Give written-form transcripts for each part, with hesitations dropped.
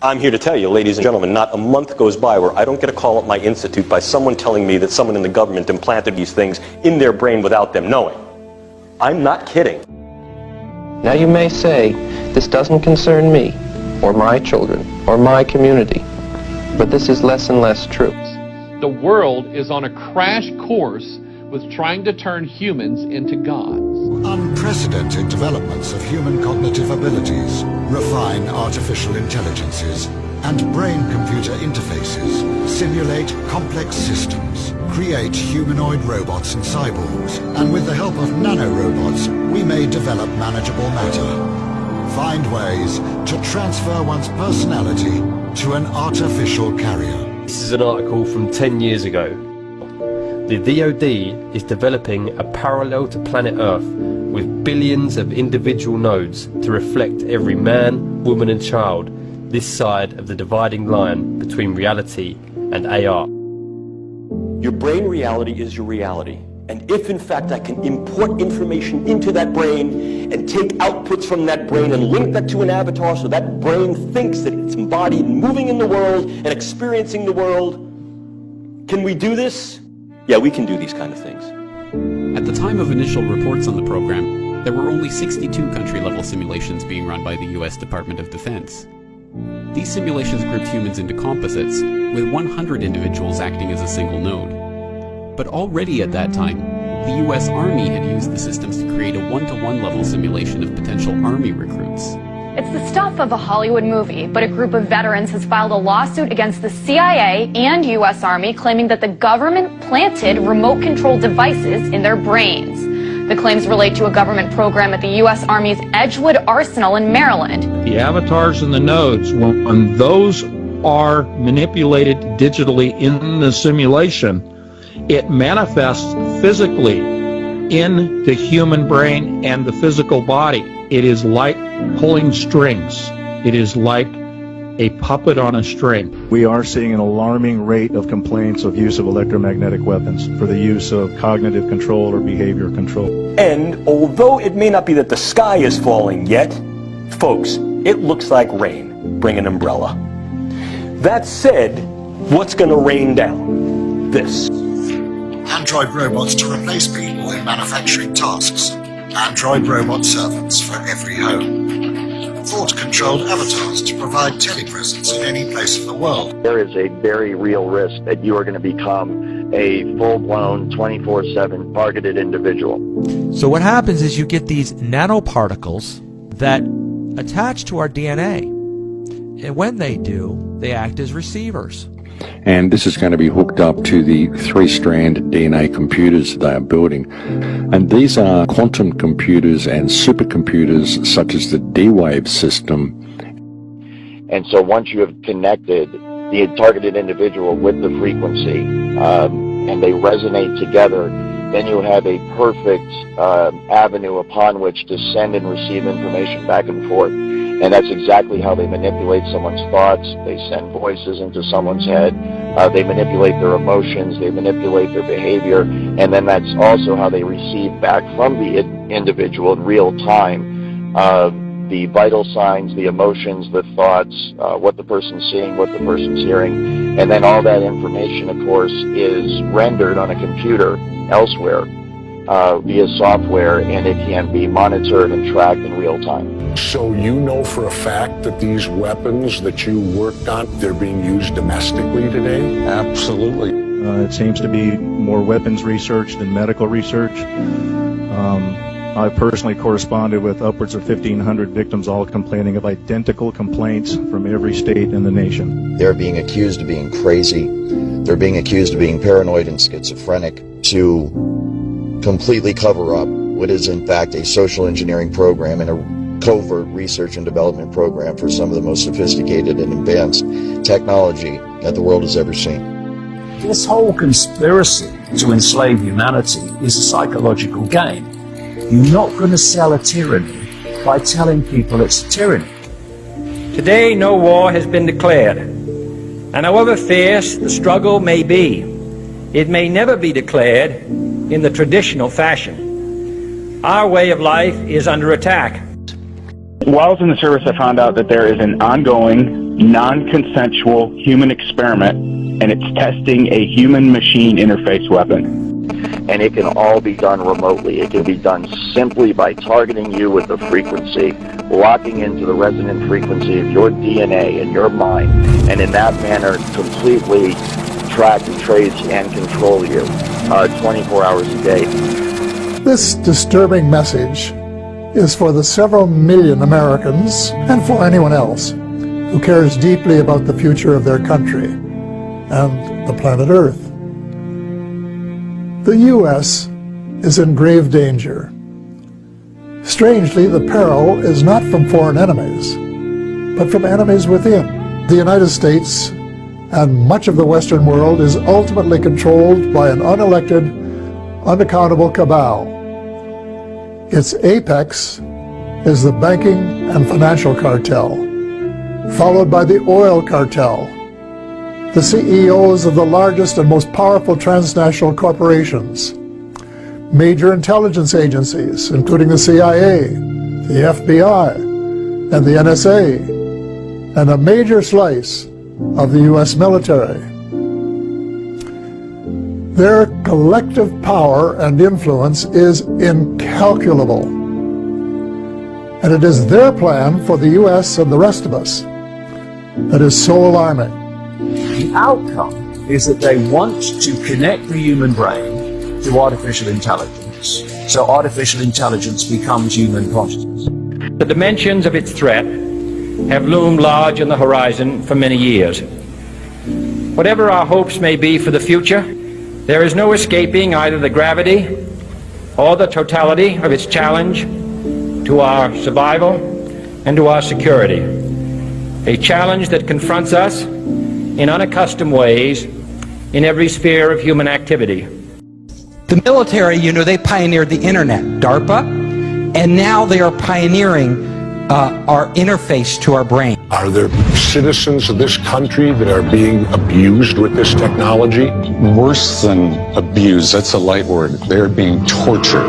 I'm here to tell you, ladies and gentlemen, not a month goes by where I don't get a call at my institute by someone telling me that someone in the government implanted these things in their brain without them knowing. I'm not kidding. Now you may say, this doesn't concern me, or my children, or my community, but this is less and less true. The world is on a crash course with trying to turn humans into gods. Unprecedented developments of human cognitive abilities, refine artificial intelligences, and brain-computer interfaces, simulate complex systems, create humanoid robots and cyborgs, and with the help of nanorobots, we may develop manageable matter. Find ways to transfer one's personality to an artificial carrier. This is an article from 10 years ago. The DoD is developing a parallel to planet Earth with billions of individual nodes to reflect every man, woman and child this side of the dividing line between reality and AR. Your brain reality is your reality. And if in fact I can import information into that brain and take outputs from that brain and link that to an avatar so that brain thinks that it's embodied and moving in the world and experiencing the world, can we do this? Yeah, we can do these kind of things. At the time of initial reports on the program, there were only 62 country-level simulations being run by the U.S. Department of Defense. These simulations grouped humans into composites, with 100 individuals acting as a single node. But already at that time, the U.S. Army had used the systems to create a one-to-one level simulation of potential Army recruits. It's the stuff of a Hollywood movie, but a group of veterans has filed a lawsuit against the CIA and U.S. Army claiming that the government planted remote-controlled devices in their brains. The claims relate to a government program at the U.S. Army's Edgewood Arsenal in Maryland. The avatars and the nodes, when those are manipulated digitally in the simulation, it manifests physically in the human brain and the physical body. It is like pulling strings. It is like a puppet on a string. We are seeing an alarming rate of complaints of use of electromagnetic weapons for the use of cognitive control or behavior control. And although it may not be that the sky is falling yet, folks, it looks like rain. Bring an umbrella. That said, what's going to rain down? This. Android robots to replace people in manufacturing tasks. Android robot servants for every home. Thought-controlled avatars to provide telepresence in any place of the world. There is a very real risk that you are going to become a full-blown 24/7 targeted individual. So what happens is you get these nanoparticles that attach to our DNA. And when they do, they act as receivers. And this is going to be hooked up to the 3-strand DNA computers they are building. And these are quantum computers and supercomputers such as the D-Wave system. And so once you have connected the targeted individual with the frequency and they resonate together, then you have a perfect avenue upon which to send and receive information back and forth. And that's exactly how they manipulate someone's thoughts. They send voices into someone's head. They manipulate their emotions. They manipulate their behavior. And then that's also how they receive back from the individual in real time the vital signs, the emotions, the thoughts, what the person's seeing, what the person's hearing. And then all that information, of course, is rendered on a computer elsewhere via software, and it can be monitored and tracked in real time. So you know for a fact that these weapons that you worked on, they're being used domestically today? Absolutely. It seems to be more weapons research than medical research. I personally corresponded with upwards of 1,500 victims, all complaining of identical complaints from every state in the nation. They're being accused of being crazy. They're being accused of being paranoid and schizophrenic to completely cover up what is in fact a social engineering program and a covert research and development program for some of the most sophisticated and advanced technology that the world has ever seen. This whole conspiracy to enslave humanity is a psychological game. You're not going to sell a tyranny by telling people it's a tyranny. Today, no war has been declared, and however fierce the struggle may be, it may never be declared in the traditional fashion. Our way of life is under attack. While I was in the service, I found out that there is an ongoing non-consensual human experiment, and it's testing a human-machine interface weapon. And it can all be done remotely. It can be done simply by targeting you with a frequency, locking into the resonant frequency of your DNA and your mind, and in that manner completely track and trace and control you 24 hours a day. This disturbing message is for the several million Americans and for anyone else who cares deeply about the future of their country and the planet Earth. The U.S. is in grave danger. Strangely, the peril is not from foreign enemies, but from enemies within. The United States and much of the Western world is ultimately controlled by an unelected, unaccountable cabal. Its apex is the banking and financial cartel, followed by the oil cartel, the CEOs of the largest and most powerful transnational corporations, major intelligence agencies, including the CIA, the FBI, and the NSA, and a major slice of the U.S. military. Their collective power and influence is incalculable. And it is their plan for the U.S. and the rest of us that is so alarming. The outcome is that they want to connect the human brain to artificial intelligence. So artificial intelligence becomes human consciousness. The dimensions of its threat have loomed large on the horizon for many years. Whatever our hopes may be for the future, there is no escaping either the gravity or the totality of its challenge to our survival and to our security. A challenge that confronts us in unaccustomed ways in every sphere of human activity. The military, they pioneered the internet, DARPA, and now they are pioneering our interface to our brain. Are there citizens of this country that are being abused with this technology? Worse than abused, that's a light word. They're being tortured.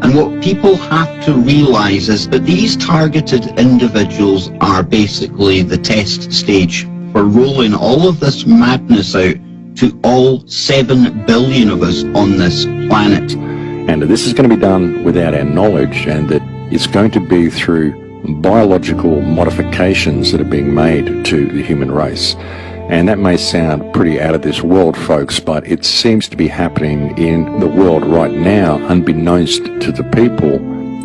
And what people have to realize is that these targeted individuals are basically the test stage for rolling all of this madness out to all 7 billion of us on this planet. And this is going to be done without our knowledge, and that it's going to be through biological modifications that are being made to the human race. And that may sound pretty out of this world, folks, but it seems to be happening in the world right now, unbeknownst to the people.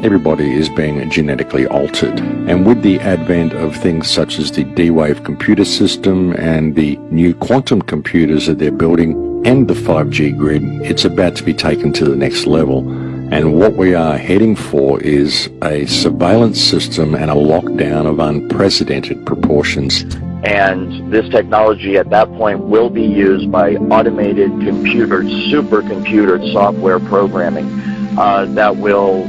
Everybody is being genetically altered. And with the advent of things such as the D-Wave computer system and the new quantum computers that they're building and the 5G grid, it's about to be taken to the next level. And what we are heading for is a surveillance system and a lockdown of unprecedented proportions. And this technology at that point will be used by automated computer, supercomputer software programming that will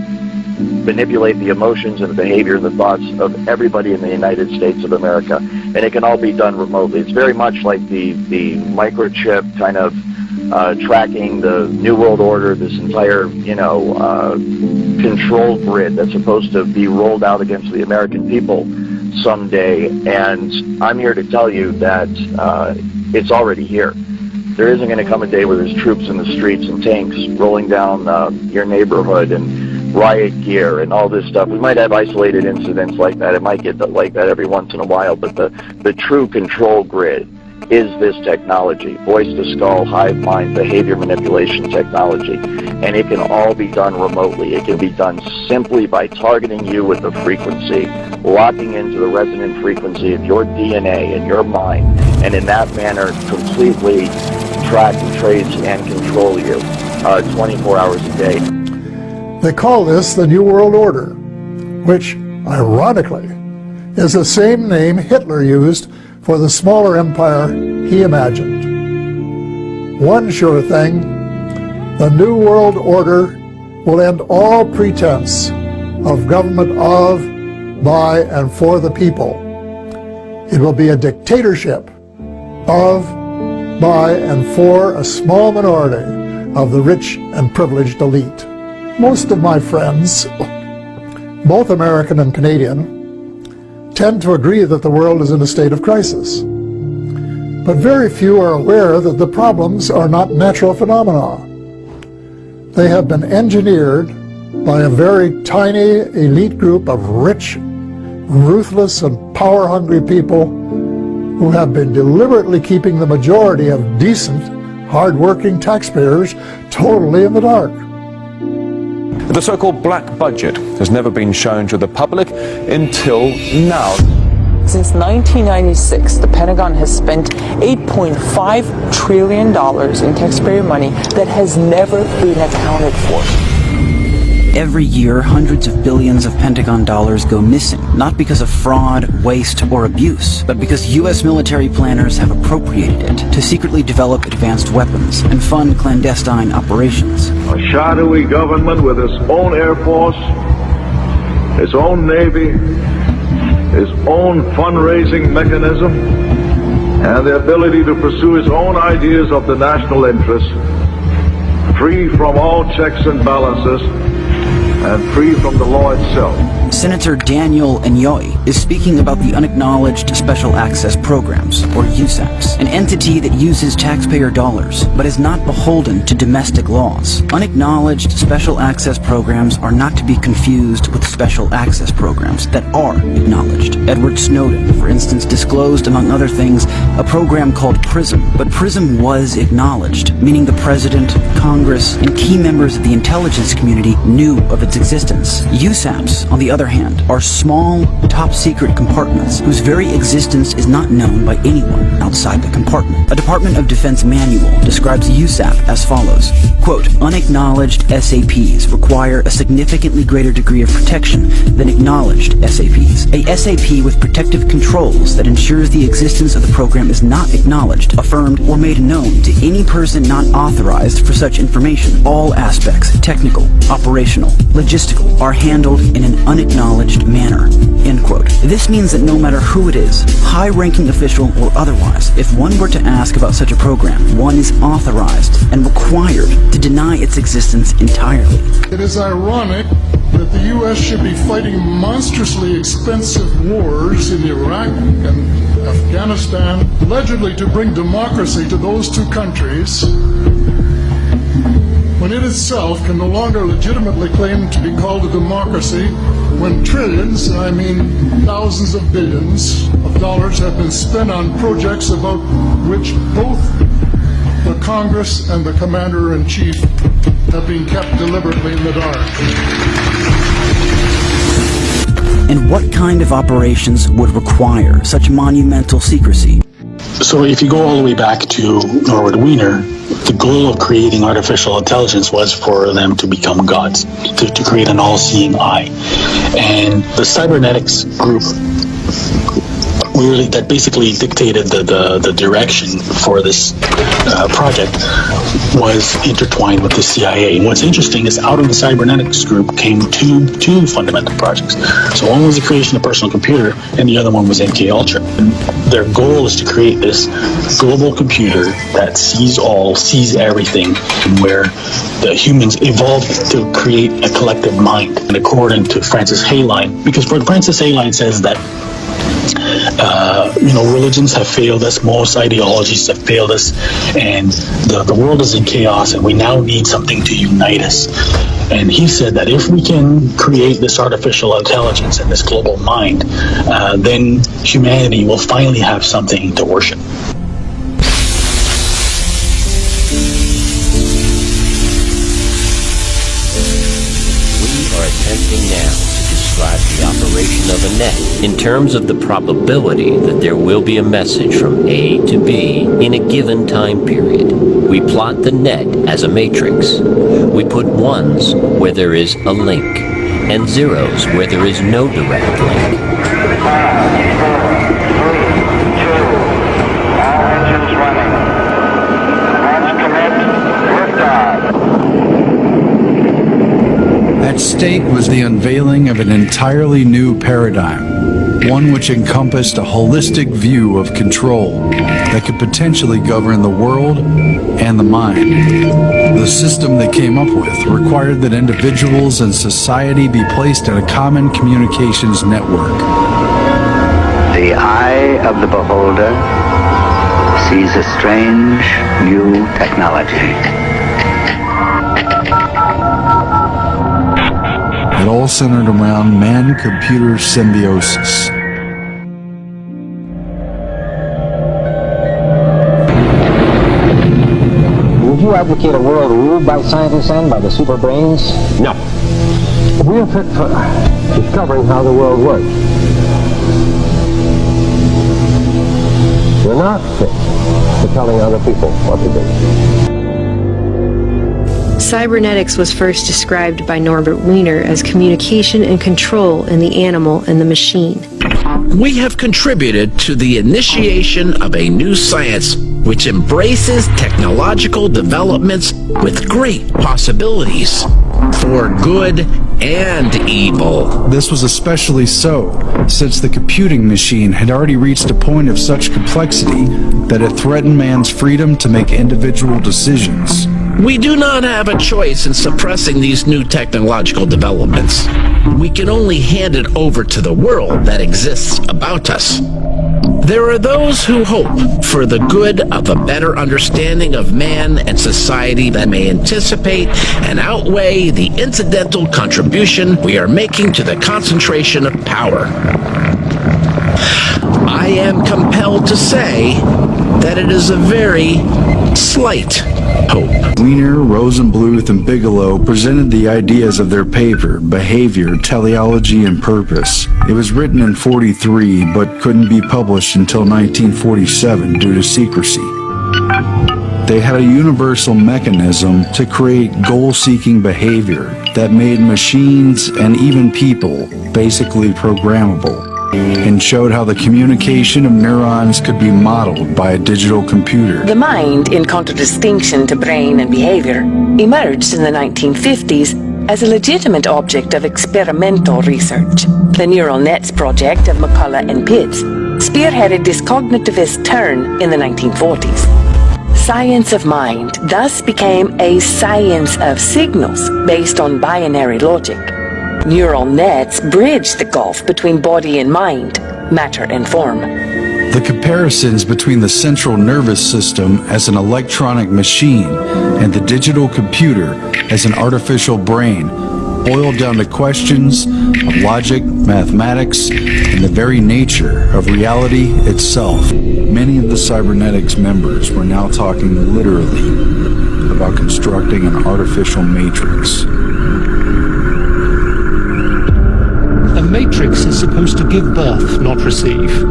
manipulate the emotions and the behavior and the thoughts of everybody in the United States of America. And it can all be done remotely. It's very much like the microchip kind of tracking the New World Order, this entire, control grid that's supposed to be rolled out against the American people someday. And I'm here to tell you that it's already here. There isn't going to come a day where there's troops in the streets and tanks rolling down your neighborhood and riot gear and all this stuff. We might have isolated incidents like that. It might get like that every once in a while, but the true control grid is this technology, voice-to-skull, hive mind, behavior manipulation technology. And it can all be done remotely. It can be done simply by targeting you with a frequency, locking into the resonant frequency of your DNA and your mind, and in that manner completely track and trace and control you 24 hours a day. They call this the New World Order, which, ironically, is the same name Hitler used for the smaller empire he imagined. One sure thing, the New World Order will end all pretense of government of, by, and for the people. It will be a dictatorship of, by, and for a small minority of the rich and privileged elite. Most of my friends, both American and Canadian, tend to agree that the world is in a state of crisis. But very few are aware that the problems are not natural phenomena. They have been engineered by a very tiny elite group of rich, ruthless, and power-hungry people who have been deliberately keeping the majority of decent, hard-working taxpayers totally in the dark. The so-called black budget has never been shown to the public until now. Since 1996, the Pentagon has spent $8.5 trillion in taxpayer money that has never been accounted for. Every year, hundreds of billions of Pentagon dollars go missing, not because of fraud, waste, or abuse, but because U.S. military planners have appropriated it to secretly develop advanced weapons and fund clandestine operations. A shadowy government with its own Air Force, its own Navy, its own fundraising mechanism, and the ability to pursue its own ideas of the national interest, free from all checks and balances, and free from the law itself. Senator Daniel Inouye is speaking about the Unacknowledged Special Access Programs, or USAPs, an entity that uses taxpayer dollars, but is not beholden to domestic laws. Unacknowledged Special Access Programs are not to be confused with special access programs that are acknowledged. Edward Snowden, for instance, disclosed, among other things, a program called PRISM, but PRISM was acknowledged, meaning the President, Congress, and key members of the intelligence community knew of its existence. USAPs, on the other hand, are small, top-secret compartments whose very existence is not known by anyone outside the compartment. A Department of Defense manual describes USAP as follows, quote, unacknowledged SAPs require a significantly greater degree of protection than acknowledged SAPs. A SAP with protective controls that ensures the existence of the program is not acknowledged, affirmed, or made known to any person not authorized for such information. All aspects, technical, operational, logistical, are handled in an unacknowledged manner, end quote. This means that no matter who it is, high-ranking official or otherwise, if one were to ask about such a program, one is authorized and required to deny its existence entirely. It is ironic that the U.S. should be fighting monstrously expensive wars in Iraq and Afghanistan, allegedly to bring democracy to those two countries, when it itself can no longer legitimately claim to be called a democracy, when trillions, and I mean thousands of billions of dollars have been spent on projects about which both the Congress and the Commander-in-Chief have been kept deliberately in the dark. And what kind of operations would require such monumental secrecy? So if you go all the way back to Norwood Wiener, the goal of creating artificial intelligence was for them to become gods, to create an all-seeing eye. And the cybernetics group really that basically dictated the direction for this project was intertwined with the CIA. And what's interesting is out of the cybernetics group came two fundamental projects. So one was the creation of a personal computer, and the other one was MK Ultra. Their goal is to create this global computer that sees all, sees everything, and where the humans evolved to create a collective mind. And according to Francis Hayline, because Francis Hayline says that religions have failed us, most ideologies have failed us, and the world is in chaos, and we now need something to unite us. And he said that if we can create this artificial intelligence and this global mind, then humanity will finally have something to worship. We are attempting now to describe the operation of a net in terms of the probability that there will be a message from A to B in a given time period. We plot the net as a matrix. We put ones where there is a link and zeros where there is no direct link. 5, 4, 3, 2, all engines running. Launch commit, liftoff. At stake was the unveiling of an entirely new paradigm, one which encompassed a holistic view of control that could potentially govern the world and the mind. The system they came up with required that individuals and society be placed in a common communications network. The eye of the beholder sees a strange new technology. It all centered around man-computer symbiosis. Would you advocate a world ruled by scientists and by the super brains? No. We're fit for discovering how the world works. We're not fit for telling other people what to do. Cybernetics was first described by Norbert Wiener as communication and control in the animal and the machine. We have contributed to the initiation of a new science which embraces technological developments with great possibilities for good and evil. This was especially so, since the computing machine had already reached a point of such complexity that it threatened man's freedom to make individual decisions. We do not have a choice in suppressing these new technological developments. We can only hand it over to the world that exists about us. There are those who hope for the good of a better understanding of man and society that may anticipate and outweigh the incidental contribution we are making to the concentration of power. I am compelled to say that it is a very slight hope. Wiener, Rosenbluth, and Bigelow presented the ideas of their paper, Behavior, Teleology, and Purpose. It was written in 1943, but couldn't be published until 1947 due to secrecy. They had a universal mechanism to create goal-seeking behavior that made machines and even people basically programmable, and showed how the communication of neurons could be modeled by a digital computer. The mind, in contradistinction to brain and behavior, emerged in the 1950s as a legitimate object of experimental research. The neural nets project of McCullough and Pitts spearheaded this cognitivist turn in the 1940s. Science of mind thus became a science of signals based on binary logic. Neural nets bridge the gulf between body and mind, matter and form. The comparisons between the central nervous system as an electronic machine and the digital computer as an artificial brain boiled down to questions of logic, mathematics, and the very nature of reality itself. Many of the cybernetics members were now talking literally about constructing an artificial matrix. A matrix is supposed to give birth, not receive.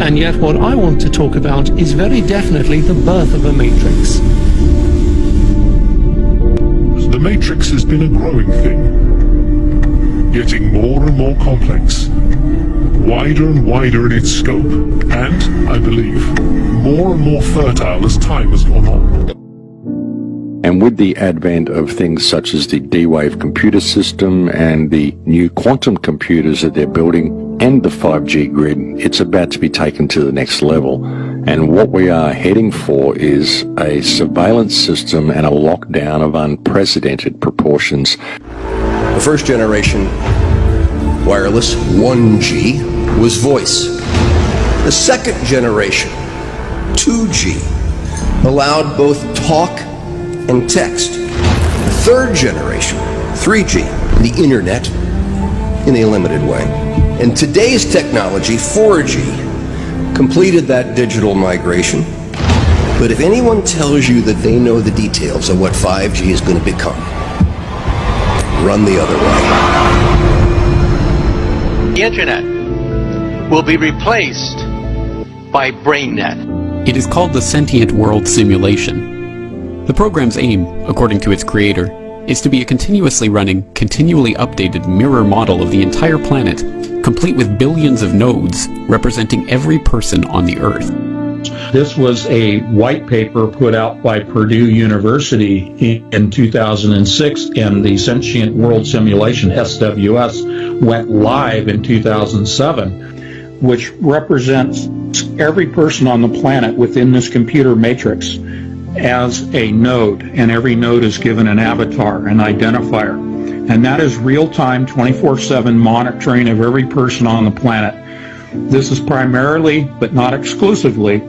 And yet what I want to talk about is very definitely the birth of a matrix. The matrix has been a growing thing, getting more and more complex, wider and wider in its scope, and, I believe, more and more fertile as time has gone on. And with the advent of things such as the D-Wave computer system and the new quantum computers that they're building and the 5G grid, it's about to be taken to the next level. And what we are heading for is a surveillance system and a lockdown of unprecedented proportions. The first generation wireless 1G was voice. The second generation 2G allowed both talk and text. The third generation 3G, the internet in a limited way. And today's technology 4G completed that digital migration. But if anyone tells you that they know the details of what 5G is going to become, run the other way. The internet will be replaced by BrainNet. It is called the Sentient World Simulation. The program's aim, according to its creator, is to be a continuously running, continually updated mirror model of the entire planet, complete with billions of nodes representing every person on the Earth. This was a white paper put out by Purdue University in 2006, and the Sentient World Simulation, SWS, went live in 2007, which represents every person on the planet within this computer matrix as a node, and every node is given an avatar, an identifier. And that is real-time, 24/7 monitoring of every person on the planet This is primarily, but not exclusively,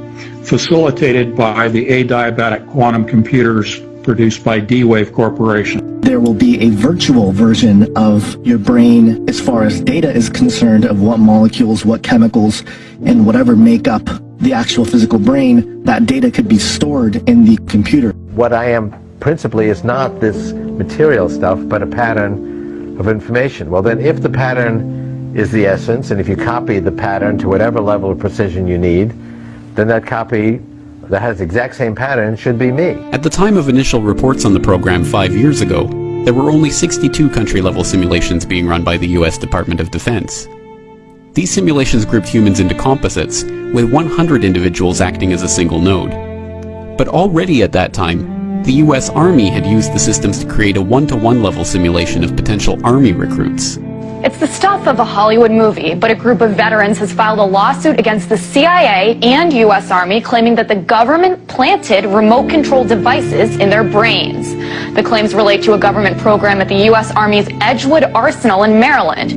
facilitated by the adiabatic quantum computers produced by D-Wave Corporation. There will be a virtual version of your brain as far as data is concerned of what molecules, what chemicals, and whatever make up the actual physical brain. That data could be stored in the computer. What I am principally is not this material stuff, but a pattern of information. Well, then if the pattern is the essence, and if you copy the pattern to whatever level of precision you need, then that copy that has the exact same pattern should be me. At the time of initial reports on the program 5 years ago, there were only 62 country-level simulations being run by the US Department of Defense. These simulations grouped humans into composites, with 100 individuals acting as a single node. But already at that time, the US Army had used the systems to create a one-to-one level simulation of potential Army recruits. It's the stuff of a Hollywood movie, but a group of veterans has filed a lawsuit against the CIA and U.S. Army claiming that the government planted remote-controlled devices in their brains. The claims relate to a government program at the U.S. Army's Edgewood Arsenal in Maryland.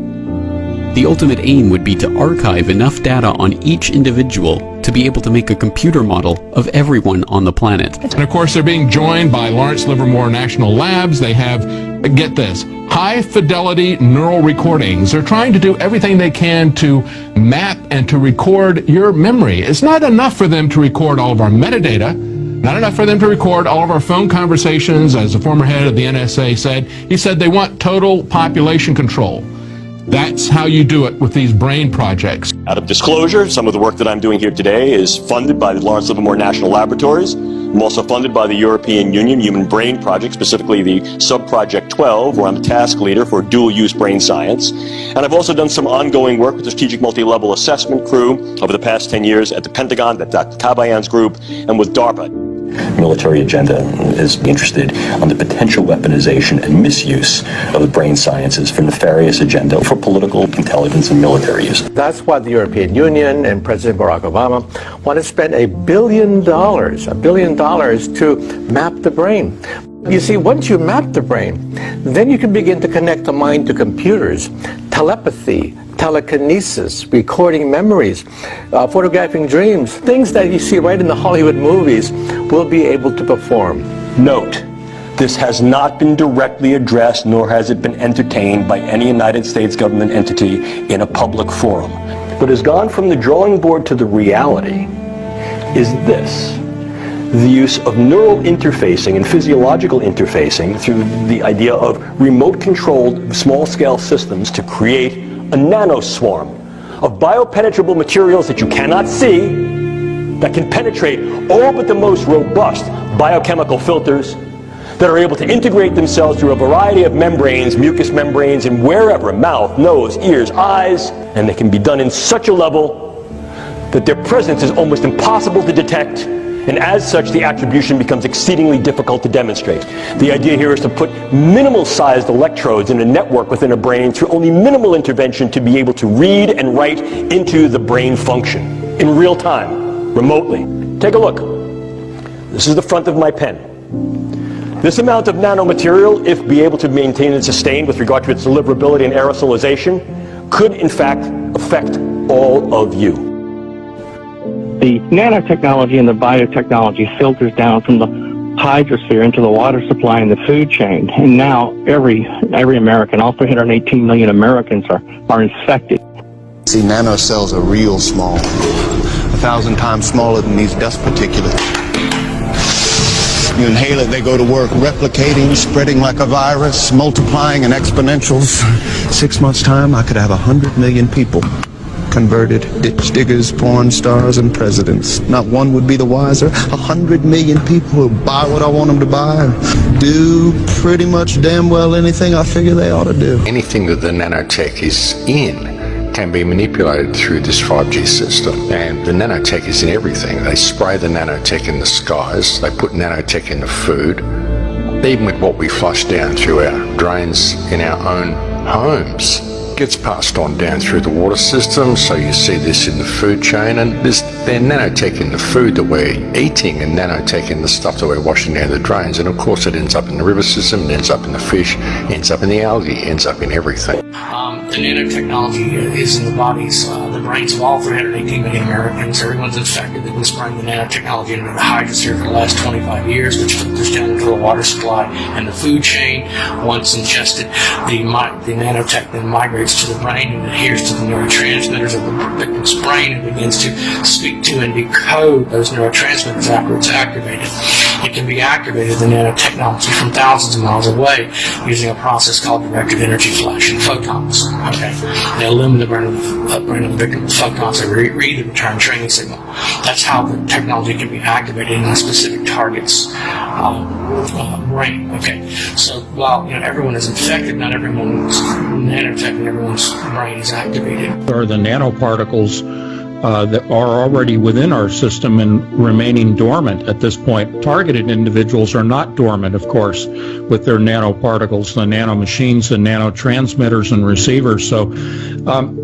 The ultimate aim would be to archive enough data on each individual to be able to make a computer model of everyone on the planet. And of course, they're being joined by Lawrence Livermore National Labs. They have, get this, high-fidelity neural recordings. They're trying to do everything they can to map and to record your memory. It's not enough for them to record all of our metadata, not enough for them to record all of our phone conversations. As the former head of the NSA said, he said they want total population control. That's how you do it with these brain projects. Out of disclosure, some of the work that I'm doing here today is funded by the Lawrence Livermore National Laboratories. I'm also funded by the European Union Human Brain Project, specifically the Sub-Project 12, where I'm a task leader for dual-use brain science. And I've also done some ongoing work with the Strategic Multi-Level Assessment Crew over the past 10 years at the Pentagon, at Dr. Kabayan's group, and with DARPA. Military agenda is interested on the potential weaponization and misuse of the brain sciences for nefarious agenda for political, intelligence, and military use. That's why the European Union and President Barack Obama want to spend $1 billion to map the brain. You see, once you map the brain, then you can begin to connect the mind to computers, telepathy, telekinesis, recording memories, photographing dreams. Things that you see right in the Hollywood movies will be able to perform. Note, this has not been directly addressed, nor has it been entertained by any United States government entity in a public forum. What has gone from the drawing board to the reality is this: the use of neural interfacing and physiological interfacing through the idea of remote-controlled small-scale systems to create a nanoswarm of biopenetrable materials that you cannot see, that can penetrate all but the most robust biochemical filters, that are able to integrate themselves through a variety of membranes, mucous membranes, and wherever, mouth, nose, ears, eyes, and they can be done in such a level that their presence is almost impossible to detect. And as such, the attribution becomes exceedingly difficult to demonstrate. The idea here is to put minimal-sized electrodes in a network within a brain through only minimal intervention to be able to read and write into the brain function in real time, remotely. Take a look. This is the front of my pen. This amount of nanomaterial, if be able to maintain and sustain with regard to its deliverability and aerosolization, could in fact affect all of you. The nanotechnology and the biotechnology filters down from the hydrosphere into the water supply and the food chain. And now every American, all 318 million Americans are infected. See, nanocells are real small, 1,000 times smaller than these dust particulates. You inhale it, they go to work, replicating, spreading like a virus, multiplying in exponentials. 6 months' time, I could have 100 million people converted, ditch diggers, porn stars, and presidents. Not one would be the wiser. 100 million people will buy what I want them to buy and do pretty much damn well anything I figure they ought to do. Anything that the nanotech is in can be manipulated through this 5G system. And the nanotech is in everything. They spray the nanotech in the skies. They put nanotech in the food. Even with what we flush down through our drains in our own homes. Gets passed on down through the water system, so you see this in the food chain, and there's nanotech in the food that we're eating and nanotech in the stuff that we're washing down the drains, and of course it ends up in the river system, it ends up in the fish, ends up in the algae, ends up in everything. The nanotechnology is in the bodies, the brain brains of all 318 million Americans. Everyone's infected. They've been spreading the nanotechnology into the hydrosphere for the last 25 years, which filters down into the water supply and the food chain. Once ingested, the nanotech then migrates to the brain and adheres to the neurotransmitters of the victim's brain and begins to speak to and decode those neurotransmitters after it's activated. It can be activated, the nanotechnology, from thousands of miles away using a process called directed energy flash and photons. Okay, they illumine the brain of the victim with photons that read the return training signal. That's how the technology can be activated in a specific target's brain. Okay, so while everyone is infected, not everyone's nanotech and everyone's brain is activated. There are the nanoparticles that are already within our system and remaining dormant at this point. Targeted individuals are not dormant, of course, with their nanoparticles, the nanomachines, the nanotransmitters and receivers. So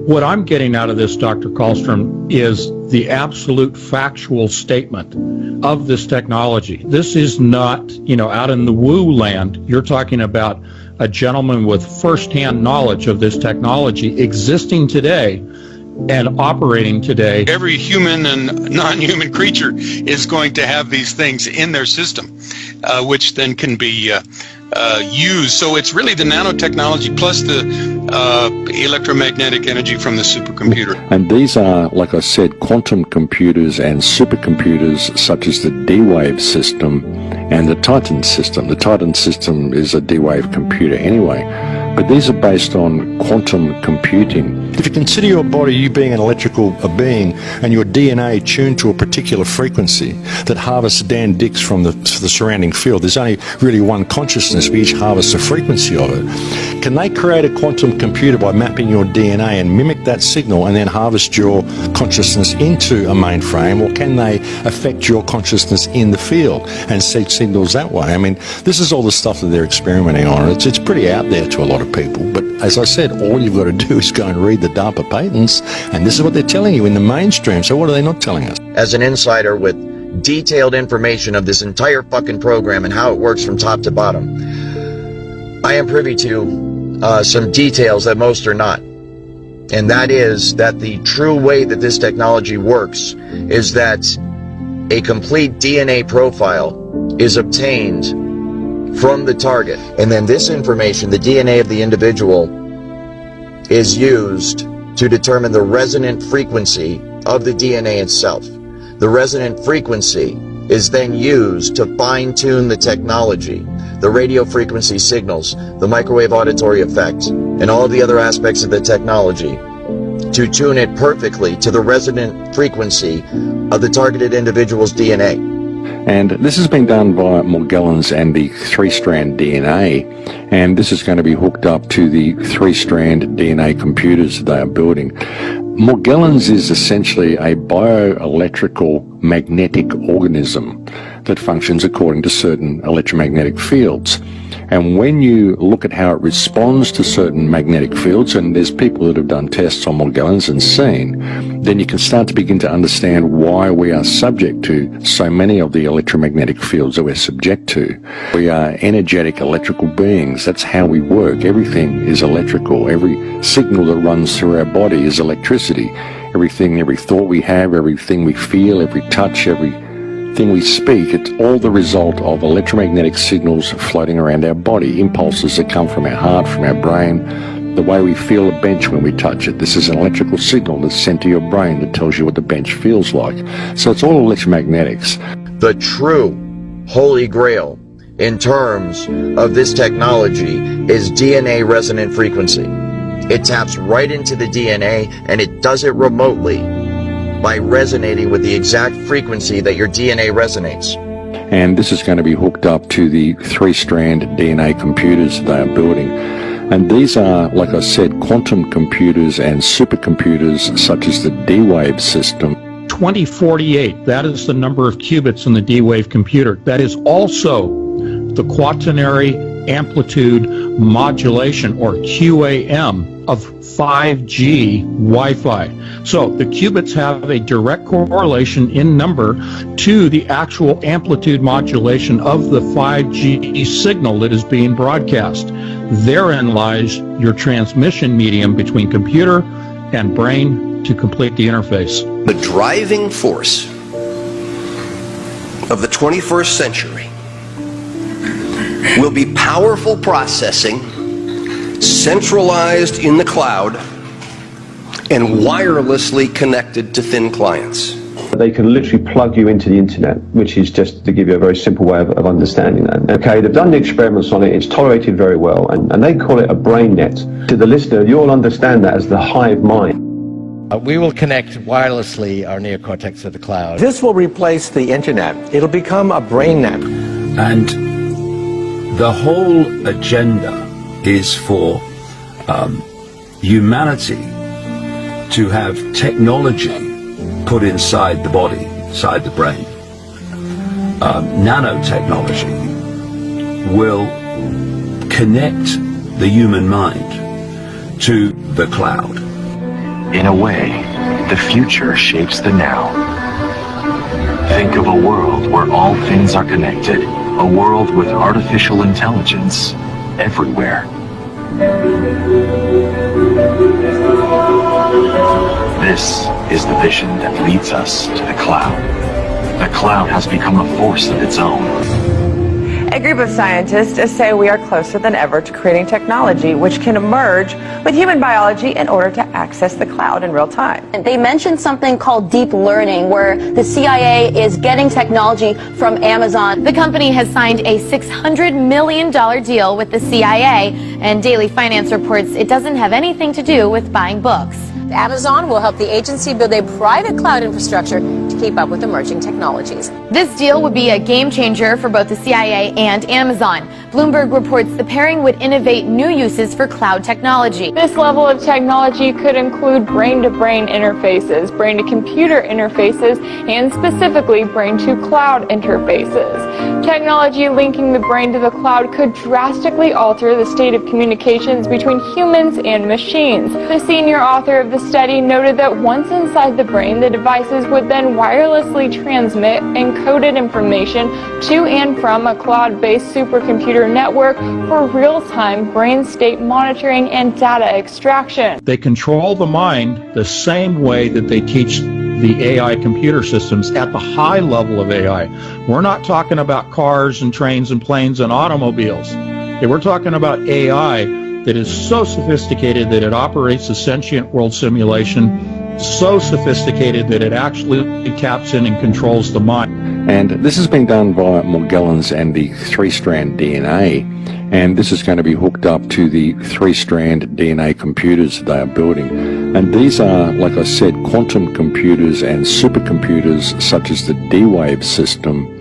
what I'm getting out of this, Dr. Karlstrom, is the absolute factual statement of this technology. This is not, out in the woo land. You're talking about a gentleman with firsthand knowledge of this technology existing today and operating today. Every human and non-human creature is going to have these things in their system, which then can be used. So it's really the nanotechnology plus the electromagnetic energy from the supercomputer. And these are, like I said, quantum computers and supercomputers such as the D-Wave system and the Titan system. The Titan system is a D-Wave computer anyway, but these are based on quantum computing. If you consider your body, you being an electrical being, and your DNA tuned to a particular frequency that harvests Dan Dicks from the surrounding field, there's only really one consciousness, we each harvest the frequency of it. Can they create a quantum computer by mapping your DNA and mimic that signal and then harvest your consciousness into a mainframe, or can they affect your consciousness in the field and seek signals that way? I mean, this is all the stuff that they're experimenting on. It's pretty out there to a lot of people, but as I said, all you've got to do is go and read the DARPA patents, and this is what they're telling you in the mainstream. So what are they not telling us? As an insider with detailed information of this entire fucking program and how it works from top to bottom, I am privy to some details that most are not. And that is that the true way that this technology works is that a complete DNA profile is obtained from the target, and then this information, the DNA of the individual, is used to determine the resonant frequency of the DNA itself. The resonant frequency is then used to fine-tune the technology, the radio frequency signals, the microwave auditory effect, and all of the other aspects of the technology to tune it perfectly to the resonant frequency of the targeted individual's DNA. And this has been done by Morgellons and the 3-strand DNA, and this is going to be hooked up to the 3-strand DNA computers they are building. Morgellons is essentially a bioelectrical magnetic organism that functions according to certain electromagnetic fields. And when you look at how it responds to certain magnetic fields, and there's people that have done tests on Morgellons and seen, then you can start to begin to understand why we are subject to so many of the electromagnetic fields that we're subject to. We are energetic electrical beings. That's how we work. Everything is electrical. Every signal that runs through our body is electricity. Everything, every thought we have, everything we feel, every touch, everything we speak, it's all the result of electromagnetic signals floating around our body, impulses that come from our heart, from our brain, the way we feel a bench when we touch it. This is an electrical signal that's sent to your brain that tells you what the bench feels like. So it's all electromagnetics. The true holy grail in terms of this technology is DNA resonant frequency. It taps right into the DNA, and it does it remotely by resonating with the exact frequency that your DNA resonates. And this is going to be hooked up to the 3-strand DNA computers they are building. And these are, like I said, quantum computers and supercomputers such as the D-Wave system. 2048, that is the number of qubits in the D-Wave computer. That is also the quaternary amplitude modulation, or QAM, of 5G Wi-Fi. So the qubits have a direct correlation in number to the actual amplitude modulation of the 5G signal that is being broadcast. Therein lies your transmission medium between computer and brain to complete the interface. The driving force of the 21st century will be powerful processing centralized in the cloud and wirelessly connected to thin clients. They can literally plug you into the internet, which is just to give you a very simple way of understanding that. Okay, they've done the experiments on it, it's tolerated very well, and they call it a brain net. To the listener, you'll understand that as the hive mind. We will connect wirelessly our neocortex to the cloud. This will replace the internet. It'll become a brain net. And the whole agenda is for humanity to have technology put inside the body, inside the brain. Nanotechnology will connect the human mind to the cloud. In a way, the future shapes the now. Think of a world where all things are connected, a world with artificial intelligence everywhere. This is the vision that leads us to the cloud. The cloud has become a force of its own. A group of scientists say we are closer than ever to creating technology which can emerge with human biology in order to access the cloud in real time. They mentioned something called deep learning, where the CIA is getting technology from Amazon. The company has signed a $600 million deal with the CIA, and Daily Finance reports it doesn't have anything to do with buying books. Amazon will help the agency build a private cloud infrastructure to keep up with emerging technologies. This deal would be a game changer for both the CIA and Amazon. Bloomberg reports the pairing would innovate new uses for cloud technology. This level of technology could include brain-to-brain interfaces, brain-to-computer interfaces, and specifically brain-to-cloud interfaces. Technology linking the brain to the cloud could drastically alter the state of communications between humans and machines. The senior author of the study noted that once inside the brain, the devices would then wirelessly transmit encoded information to and from a cloud-based supercomputer network for real-time brain state monitoring and data extraction. They control the mind the same way that they teach the AI computer systems at the high level of AI. We're not talking about cars and trains and planes and automobiles. We're talking about AI that is so sophisticated that it operates a sentient world simulation, so sophisticated that it actually taps in and controls the mind. And this has been done via Morgellons and the 3-strand DNA, and this is going to be hooked up to the 3-strand DNA computers they are building. And these are, like I said, quantum computers and supercomputers such as the D-Wave system.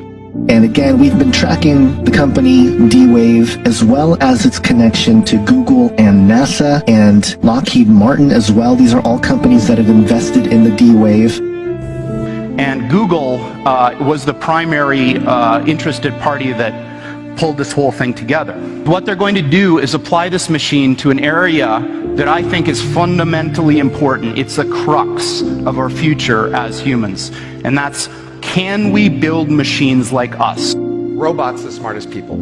And again, we've been tracking the company D-Wave as well as its connection to Google and NASA and Lockheed Martin as well. These are all companies that have invested in the D-Wave. And Google was the primary interested party that pulled this whole thing together. What they're going to do is apply this machine to an area that I think is fundamentally important. It's the crux of our future as humans, and that's, can we build machines like us? Robots as smart as people.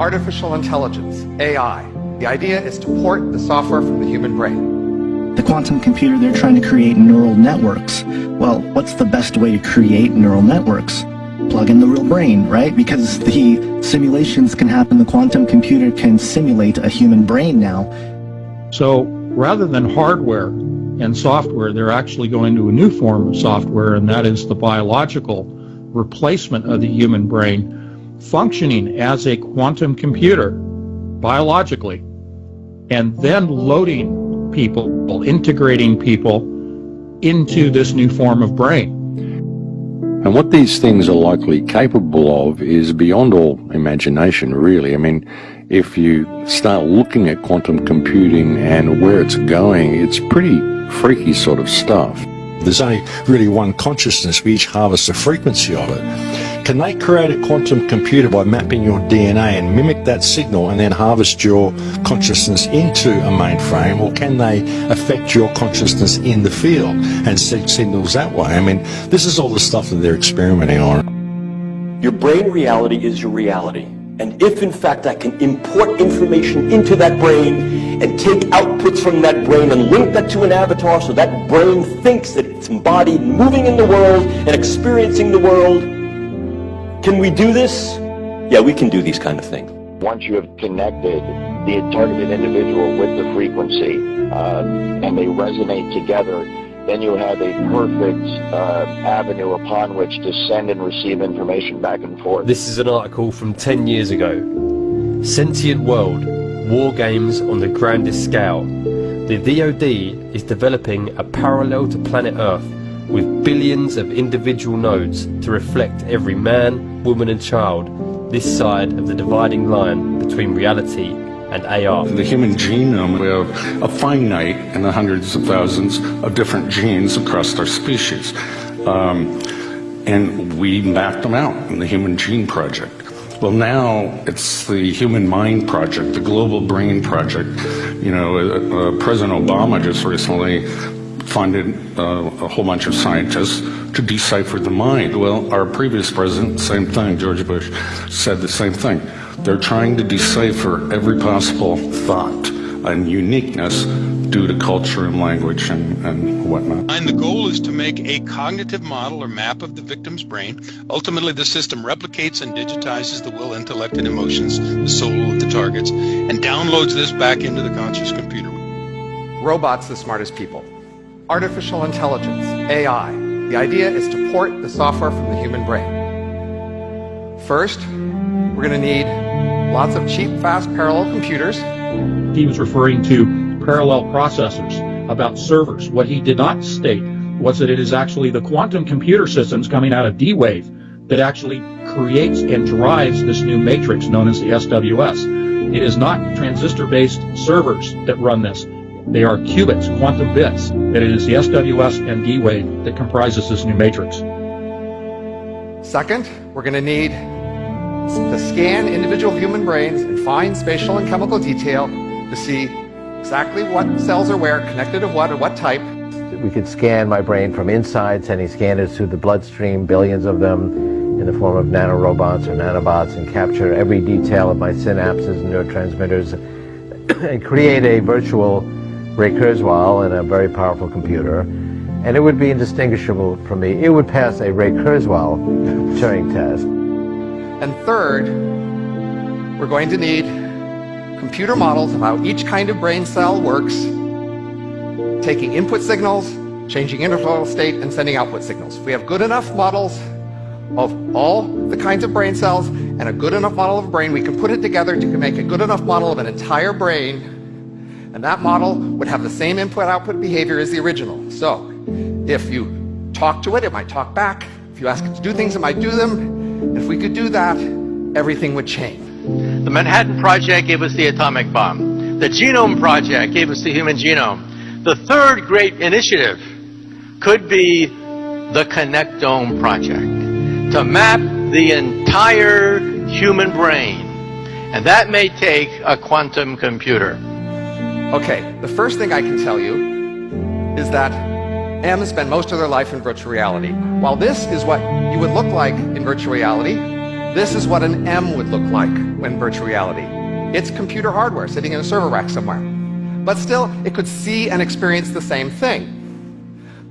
Artificial intelligence, AI. The idea is to port the software from the human brain. The quantum computer, they're trying to create neural networks. Well, what's the best way to create neural networks? Plug in the real brain, right? Because the simulations can happen. The quantum computer can simulate a human brain now. So rather than hardware and software, they're actually going to a new form of software, and that is the biological replacement of the human brain, functioning as a quantum computer biologically, and then loading people, integrating people into this new form of brain. And what these things are likely capable of is beyond all imagination, really. I mean, if you start looking at quantum computing and where it's going, it's pretty freaky sort of stuff. There's only really one consciousness. We each harvest the frequency of it. Can they create a quantum computer by mapping your DNA and mimic that signal and then harvest your consciousness into a mainframe, or can they affect your consciousness in the field and send signals that way? I mean, this is all the stuff that they're experimenting on. Your brain reality is your reality. And if in fact I can import information into that brain and take outputs from that brain and link that to an avatar so that brain thinks that it's embodied, moving in the world and experiencing the world, can we do this? Yeah, we can do these kind of things. Once you have connected the targeted individual with the frequency and they resonate together, then you have a perfect avenue upon which to send and receive information back and forth. This is an article from 10 years ago. Sentient World, War Games on the Grandest Scale. The DoD is developing a parallel to planet Earth with billions of individual nodes to reflect every man, woman and child this side of the dividing line between reality and AR. The human genome, we have a finite in the hundreds of thousands of different genes across our species. And we mapped them out in the Human Gene Project. Well, now it's the Human Mind Project, the Global Brain Project. You know, President Obama just recently funded a whole bunch of scientists to decipher the mind. Well, our previous president, same thing, George Bush, said the same thing. They're trying to decipher every possible thought and uniqueness due to culture and language and whatnot. And the goal is to make a cognitive model or map of the victim's brain. Ultimately, the system replicates and digitizes the will, intellect, and emotions, the soul of the targets, and downloads this back into the conscious computer. Robots, the smartest people. Artificial intelligence, AI. The idea is to port the software from the human brain. First, we're going to need lots of cheap, fast, parallel computers. He was referring to parallel processors, about servers. What he did not state was that it is actually the quantum computer systems coming out of D-Wave that actually creates and drives this new matrix known as the SWS. It is not transistor-based servers that run this. They are qubits, quantum bits, and it is the SWS and D-Wave that comprises this new matrix. Second, we're going to need to scan individual human brains in fine spatial and chemical detail to see exactly what cells are where, connected to what, or what type. We could scan my brain from inside, sending scanners through the bloodstream, billions of them in the form of nanorobots or nanobots, and capture every detail of my synapses and neurotransmitters and create a virtual Ray Kurzweil in a very powerful computer. And it would be indistinguishable from me. It would pass a Ray Kurzweil Turing test. And third, we're going to need computer models of how each kind of brain cell works, taking input signals, changing interval state, and sending output signals. If we have good enough models of all the kinds of brain cells and a good enough model of a brain, we can put it together to make a good enough model of an entire brain, and that model would have the same input-output behavior as the original. So if you talk to it, it might talk back. If you ask it to do things, it might do them. If we could do that, everything would change. The Manhattan Project gave us the atomic bomb. The Genome Project gave us the human genome. The third great initiative could be the Connectome Project, to map the entire human brain. And that may take a quantum computer. Okay, the first thing I can tell you is that M's spend most of their life in virtual reality. While this is what you would look like in virtual reality, this is what an M would look like in virtual reality. It's computer hardware sitting in a server rack somewhere. But still, it could see and experience the same thing.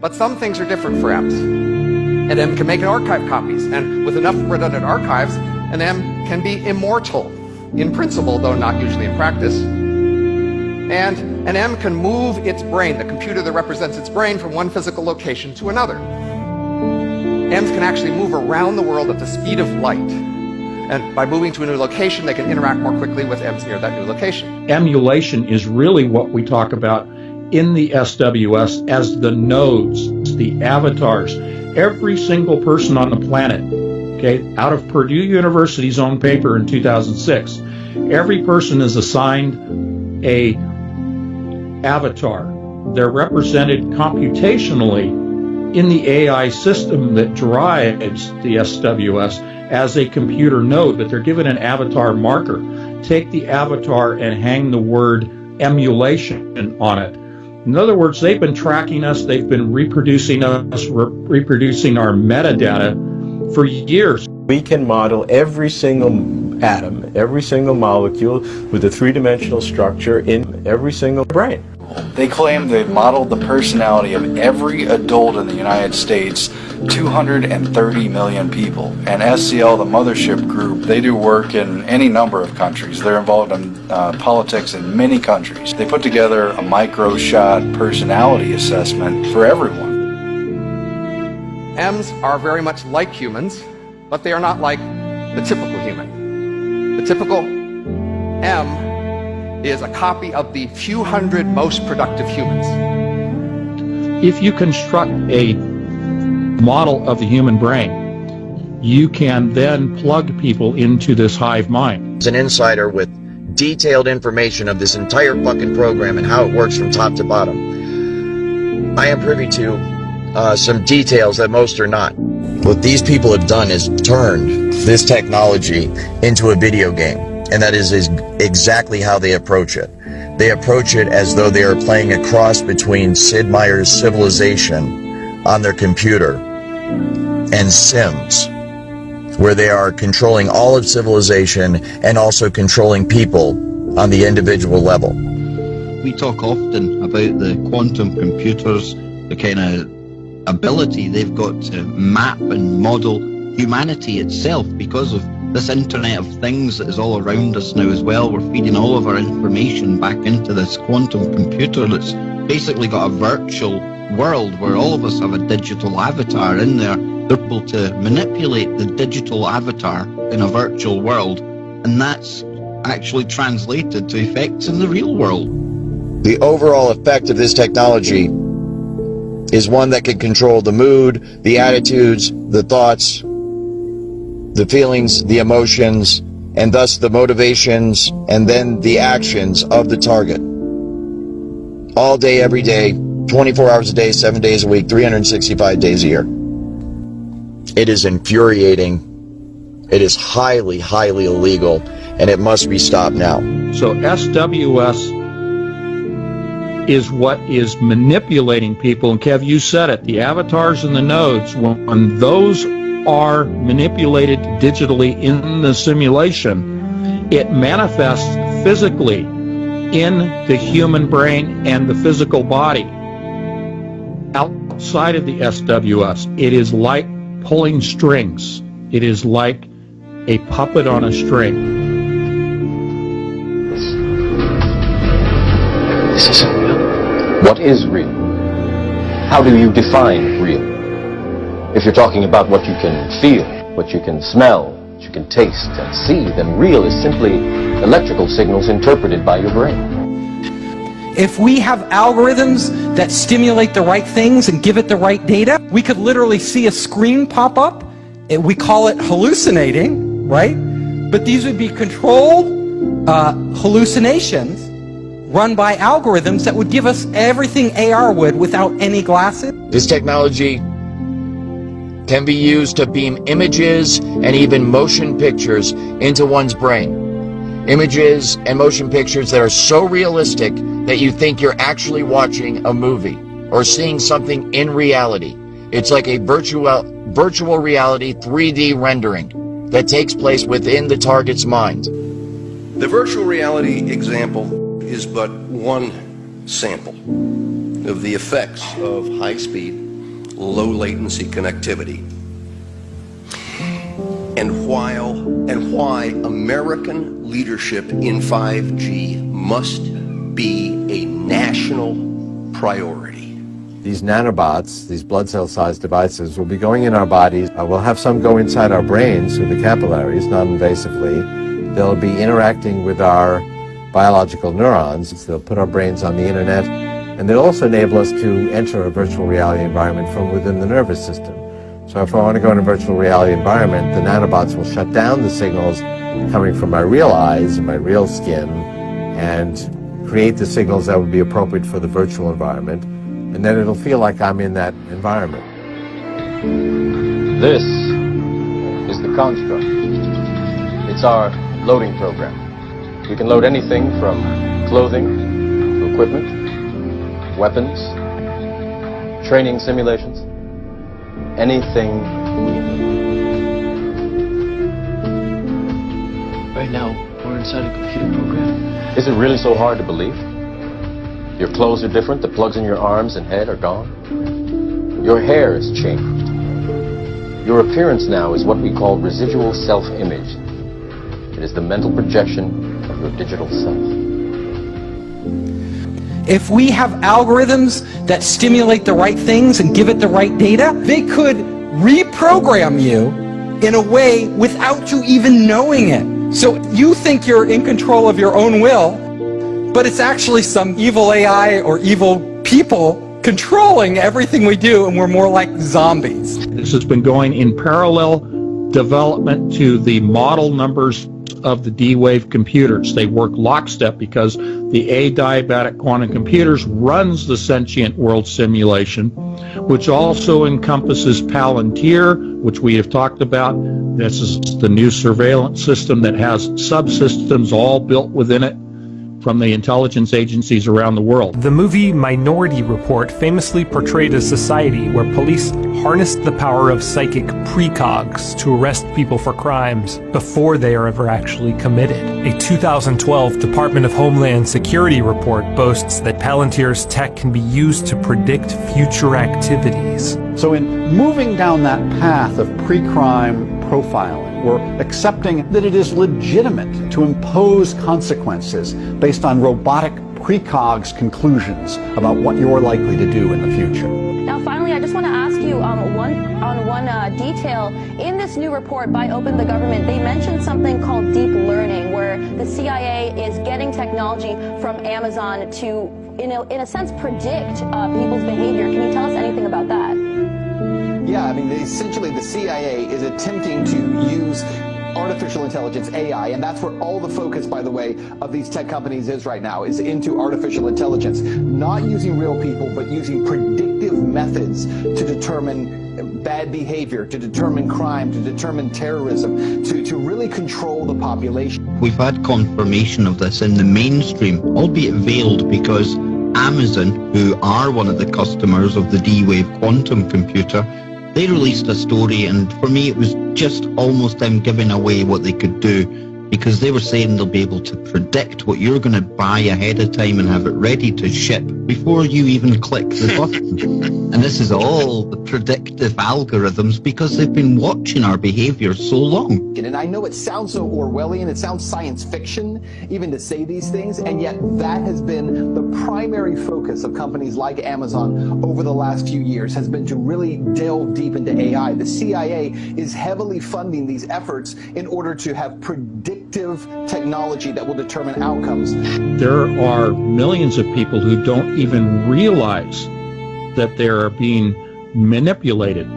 But some things are different for M's. An M can make archive copies, and with enough redundant archives, an M can be immortal, in principle, though not usually in practice. And an M can move its brain, the computer that represents its brain, from one physical location to another. M's can actually move around the world at the speed of light. And by moving to a new location, they can interact more quickly with M's near that new location. Emulation is really what we talk about in the SWS as the nodes, the avatars. Every single person on the planet, okay, out of Purdue University's own paper in 2006, every person is assigned a avatar. They're represented computationally in the AI system that drives the SWS as a computer node, but they're given an avatar marker. Take the avatar and hang the word emulation on it. In other words, they've been tracking us, they've been reproducing us, reproducing our metadata for years. We can model every single atom, every single molecule with a three-dimensional structure in every single brain. They claim they've modeled the personality of every adult in the United States, 230 million people. And SCL, the mothership group, they do work in any number of countries. They're involved in politics in many countries. They put together a micro-shot personality assessment for everyone. M's are very much like humans, but they are not like the typical human. The typical M is a copy of the few hundred most productive humans. If you construct a model of the human brain, you can then plug people into this hive mind. As an insider with detailed information of this entire fucking program and how it works from top to bottom, I am privy to some details that most are not. What these people have done is turned this technology into a video game. And that is exactly how they approach it. They approach it as though they are playing a cross between Sid Meier's Civilization on their computer and Sims, where they are controlling all of civilization and also controlling people on the individual level. We talk often about the quantum computers, the kind of ability they've got to map and model humanity itself because of this Internet of Things that is all around us now as well. We're feeding all of our information back into this quantum computer that's basically got a virtual world where all of us have a digital avatar in there. They're able to manipulate the digital avatar in a virtual world, and that's actually translated to effects in the real world. The overall effect of this technology is one that can control the mood, the attitudes, the thoughts, the feelings, the emotions, and thus the motivations, and then the actions of the target. All day, every day, 24 hours a day, 7 days a week, 365 days a year. It is infuriating. It is highly, highly illegal, and it must be stopped now. So SWS is what is manipulating people. And Kev, you said it, the avatars and the nodes, when those are manipulated digitally in the simulation, it manifests physically in the human brain and the physical body. Outside of the SWS, it is like pulling strings. It is like a puppet on a string. This isn't real. What is real? How do you define real? If you're talking about what you can feel, what you can smell, what you can taste and see, then real is simply electrical signals interpreted by your brain. If we have algorithms that stimulate the right things and give it the right data, we could literally see a screen pop up, and we call it hallucinating, right? But these would be controlled hallucinations run by algorithms that would give us everything AR would without any glasses. This technology can be used to beam images and even motion pictures into one's brain. Images and motion pictures that are so realistic that you think you're actually watching a movie or seeing something in reality. It's like a virtual reality 3D rendering that takes place within the target's mind. The virtual reality example is but one sample of the effects of high-speed, low-latency connectivity, and why American leadership in 5G must be a national priority. These nanobots, these blood cell-sized devices, will be going in our bodies. We'll have some go inside our brains through the capillaries, non-invasively. They'll be interacting with our biological neurons. They'll put our brains on the internet, and they'll also enable us to enter a virtual reality environment from within the nervous system. So if I want to go in a virtual reality environment, the nanobots will shut down the signals coming from my real eyes and my real skin and create the signals that would be appropriate for the virtual environment, and then it'll feel like I'm in that environment. This is the construct. It's our loading program. We can load anything from clothing to equipment, weapons, training simulations, anything we need. Right now, we're inside a computer program. Is it really so hard to believe? Your clothes are different, the plugs in your arms and head are gone. Your hair has changed. Your appearance now is what we call residual self-image. It is the mental projection of your digital self. If we have algorithms that stimulate the right things and give it the right data, they could reprogram you in a way without you even knowing it. So you think you're in control of your own will, but it's actually some evil AI or evil people controlling everything we do, and we're more like zombies. This has been going in parallel development to the model numbers of the D-Wave computers. They work lockstep because the adiabatic quantum computers runs the sentient world simulation, which also encompasses Palantir, which we have talked about. This is the new surveillance system that has subsystems all built within it from the intelligence agencies around the world. The movie Minority Report famously portrayed a society where police harnessed the power of psychic precogs to arrest people for crimes before they are ever actually committed. A 2012 Department of Homeland Security report boasts that Palantir's tech can be used to predict future activities. So in moving down that path of pre-crime profiling, we're accepting that it is legitimate to impose consequences based on robotic precogs conclusions about what you're likely to do in the future. Now, finally, I just want to ask you one detail. In this new report by Open the Government, they mentioned something called deep learning, where the CIA is getting technology from Amazon to, in a sense, predict people's behavior. Can you tell us anything about that? Yeah, I mean, essentially the CIA is attempting to use artificial intelligence, AI, and that's where all the focus, by the way, of these tech companies is right now, is into artificial intelligence. Not using real people, but using predictive methods to determine bad behavior, to determine crime, to determine terrorism, to really control the population. We've had confirmation of this in the mainstream, albeit veiled, because Amazon, who are one of the customers of the D-Wave quantum computer, they released a story, and for me it was just almost them giving away what they could do, because they were saying they'll be able to predict what you're going to buy ahead of time and have it ready to ship before you even click the button. And this is all the predictive algorithms because they've been watching our behavior so long. And I know it sounds so Orwellian, it sounds science fiction even to say these things, and yet that has been the primary focus of companies like Amazon over the last few years, has been to really delve deep into AI. The CIA is heavily funding these efforts in order to have predictive technology that will determine outcomes. There are millions of people who don't even realize that they are being manipulated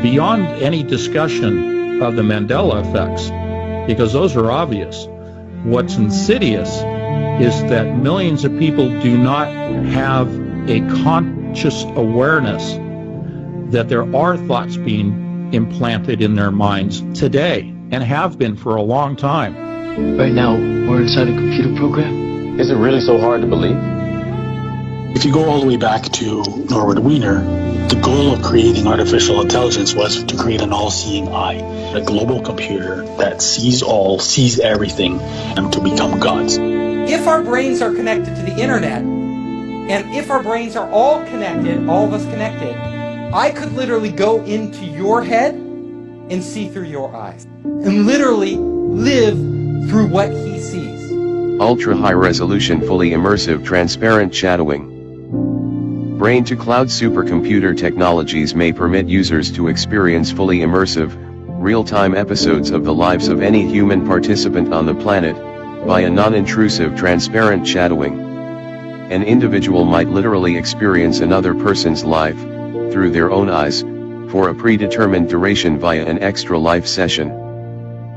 beyond any discussion of the Mandela effects, because those are obvious. What's insidious is that millions of people do not have a conscious awareness that there are thoughts being implanted in their minds today and have been for a long time. Right now, we're inside a computer program. Is it really so hard to believe? If you go all the way back to Norbert Wiener, the goal of creating artificial intelligence was to create an all-seeing eye, a global computer that sees all, sees everything, and to become gods. If our brains are connected to the internet, and if our brains are all connected, all of us connected, I could literally go into your head and see through your eyes, and literally live through what he sees. Ultra-high resolution, fully immersive, transparent shadowing. Brain-to-cloud supercomputer technologies may permit users to experience fully immersive, real-time episodes of the lives of any human participant on the planet, via non-intrusive transparent shadowing. An individual might literally experience another person's life, through their own eyes, for a predetermined duration via an extra life session.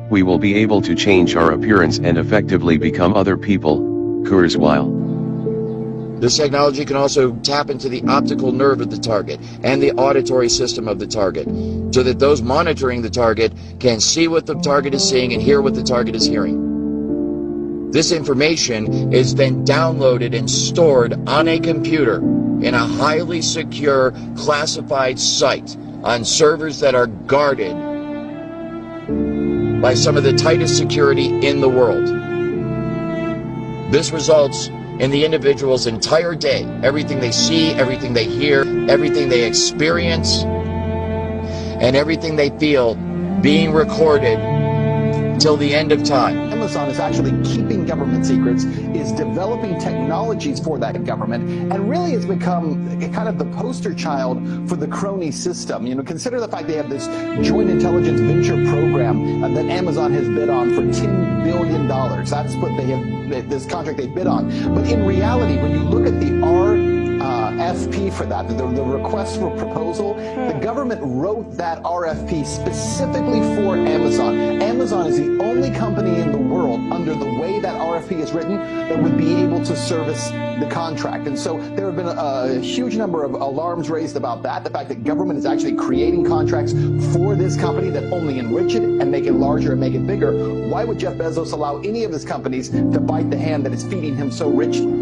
We will be able to change our appearance and effectively become other people, Kurzweil. This technology can also tap into the optical nerve of the target and the auditory system of the target, so that those monitoring the target can see what the target is seeing and hear what the target is hearing. This information is then downloaded and stored on a computer in a highly secure, classified site on servers that are guarded by some of the tightest security in the world. This results in the individual's entire day, everything they see, everything they hear, everything they experience, and everything they feel being recorded till the end of time. Amazon is actually keeping government secrets, is developing technologies for that government, and really has become kind of the poster child for the crony system. You know, consider the fact they have this joint intelligence venture program that Amazon has bid on for $10 billion. That's what they have, this contract they bid on. But in reality, when you look at the RFP for that, the request for proposal, the government wrote that RFP specifically for Amazon. Amazon is the only company in the world, under the way that RFP is written, that would be able to service the contract. And so there have been a huge number of alarms raised about that, the fact that government is actually creating contracts for this company that only enrich it and make it larger and make it bigger. Why would Jeff Bezos allow any of his companies to bite the hand that is feeding him so richly?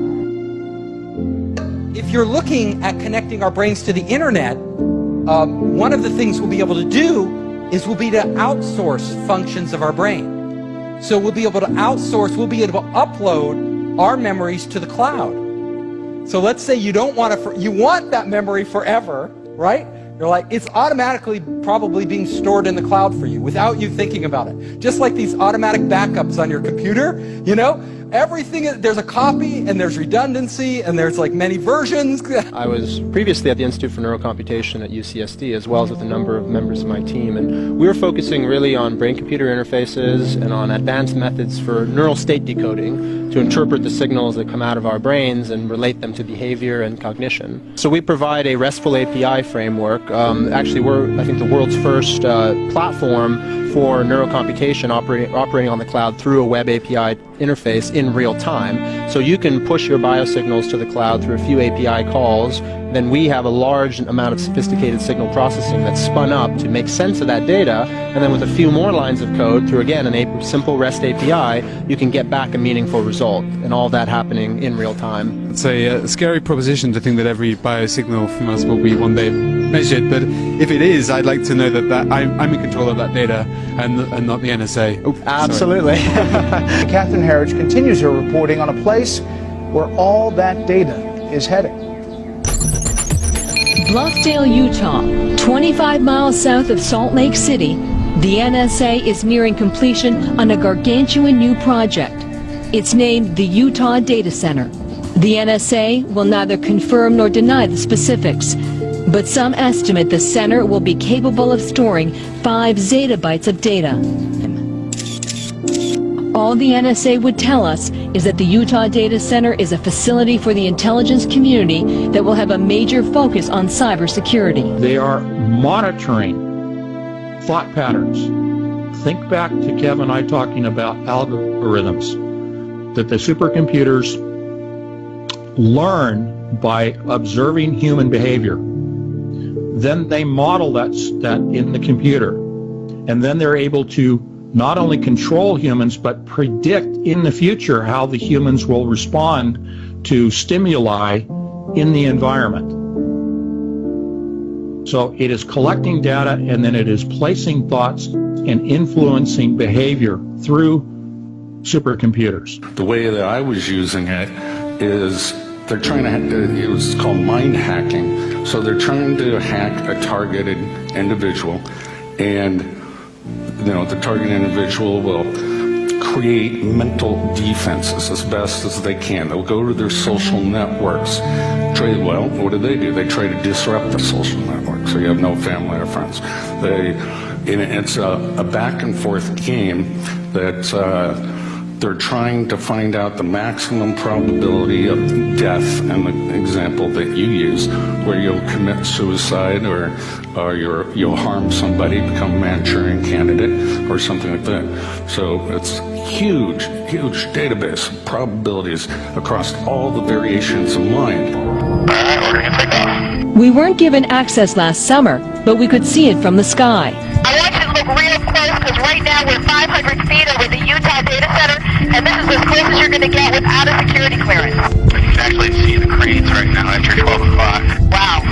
If you're looking at connecting our brains to the internet, one of the things we'll be able to do is we'll be to outsource functions of our brain. So we'll be able to outsource, we'll be able to upload our memories to the cloud. So let's say you don't want to, you want that memory forever, right? You're like, it's automatically probably being stored in the cloud for you without you thinking about it. Just like these automatic backups on your computer, you know? Everything, there's a copy and there's redundancy and there's like many versions. I was previously at the Institute for Neurocomputation at UCSD, as well as with a number of members of my team, and we were focusing really on brain-computer interfaces and on advanced methods for neural state decoding to interpret the signals that come out of our brains and relate them to behavior and cognition. So we provide a RESTful API framework. Actually, we're, I think, the world's first platform for neurocomputation operating on the cloud through a web API interface in real time. So you can push your biosignals to the cloud through a few API calls. Then we have a large amount of sophisticated signal processing that's spun up to make sense of that data. And then with a few more lines of code through, again, a simple REST API, you can get back a meaningful result. And all that happening in real time. It's a scary proposition to think that every biosignal from us will be one day measured. But if it is, I'd like to know that I'm in control of that data and not the NSA. Oh, absolutely. Catherine Herridge continues her reporting on a place where all that data is heading. Bluffdale, Utah, 25 miles south of Salt Lake City, the NSA is nearing completion on a gargantuan new project. It's named the Utah Data Center. The NSA will neither confirm nor deny the specifics, but some estimate the center will be capable of storing 5 zettabytes of data. All the NSA would tell us is that the Utah Data Center is a facility for the intelligence community that will have a major focus on cybersecurity. They are monitoring thought patterns. Think back to Kevin and I talking about algorithms, that the supercomputers learn by observing human behavior. Then they model that in the computer. And then they're able to not only control humans, but predict in the future how the humans will respond to stimuli in the environment. So it is collecting data, and then it is placing thoughts and influencing behavior through supercomputers. The way that I was using it is they're trying to, it was called mind hacking. So they're trying to hack a targeted individual, and the target individual will create mental defenses as best as they can. They'll go to their social networks. Well, what do? They try to disrupt the social network, so you have no family or friends. It's a back and forth game that they're trying to find out the maximum probability of death, and the example that you use, where you'll commit suicide or you'll harm somebody, become a Manchurian candidate or something like that. So it's huge database of probabilities across all the variations of mind. We weren't given access last summer, but we could see it from the sky. I want you to look real close, because right now we're 500 feet over the Utah Data Center, and this is as close as you're going to get without a security clearance. You can actually see the cranes right now after 12 o'clock. Wow.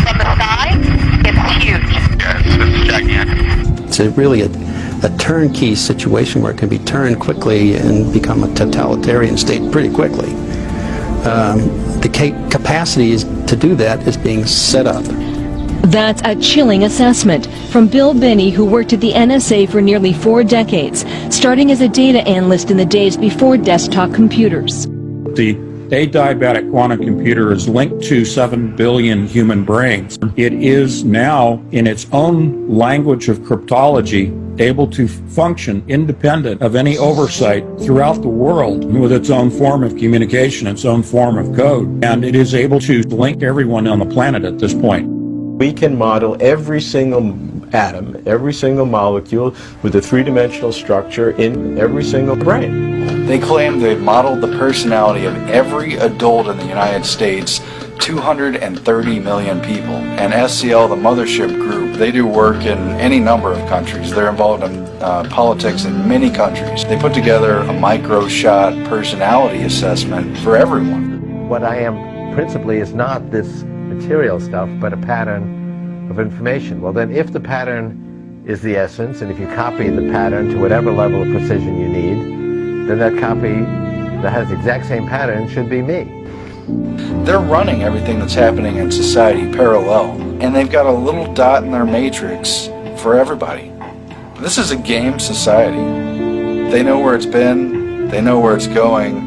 From the sky, it's huge. Yeah, it's gigantic. It's really a turnkey situation where it can be turned quickly and become a totalitarian state pretty quickly. The capacity to do that is being set up. That's a chilling assessment from Bill Binney, who worked at the NSA for nearly 4 decades, starting as a data analyst in the days before desktop computers. The adiabatic quantum computer is linked to 7 billion human brains. It is now, in its own language of cryptology, able to function independent of any oversight throughout the world with its own form of communication, its own form of code. And it is able to link everyone on the planet at this point. We can model every single atom, every single molecule with a three-dimensional structure in every single brain. They claim they've modeled the personality of every adult in the United States, 230 million people. And SCL, the mothership group, they do work in any number of countries. They're involved in politics in many countries. They put together a micro-shot personality assessment for everyone. What I am principally is not this material stuff, but a pattern of information. Well, then if the pattern is the essence, and if you copy the pattern to whatever level of precision you need, then that copy that has the exact same pattern should be me. They're running everything that's happening in society parallel, and they've got a little dot in their matrix for everybody. This is a game society. They know where it's been, they know where it's going,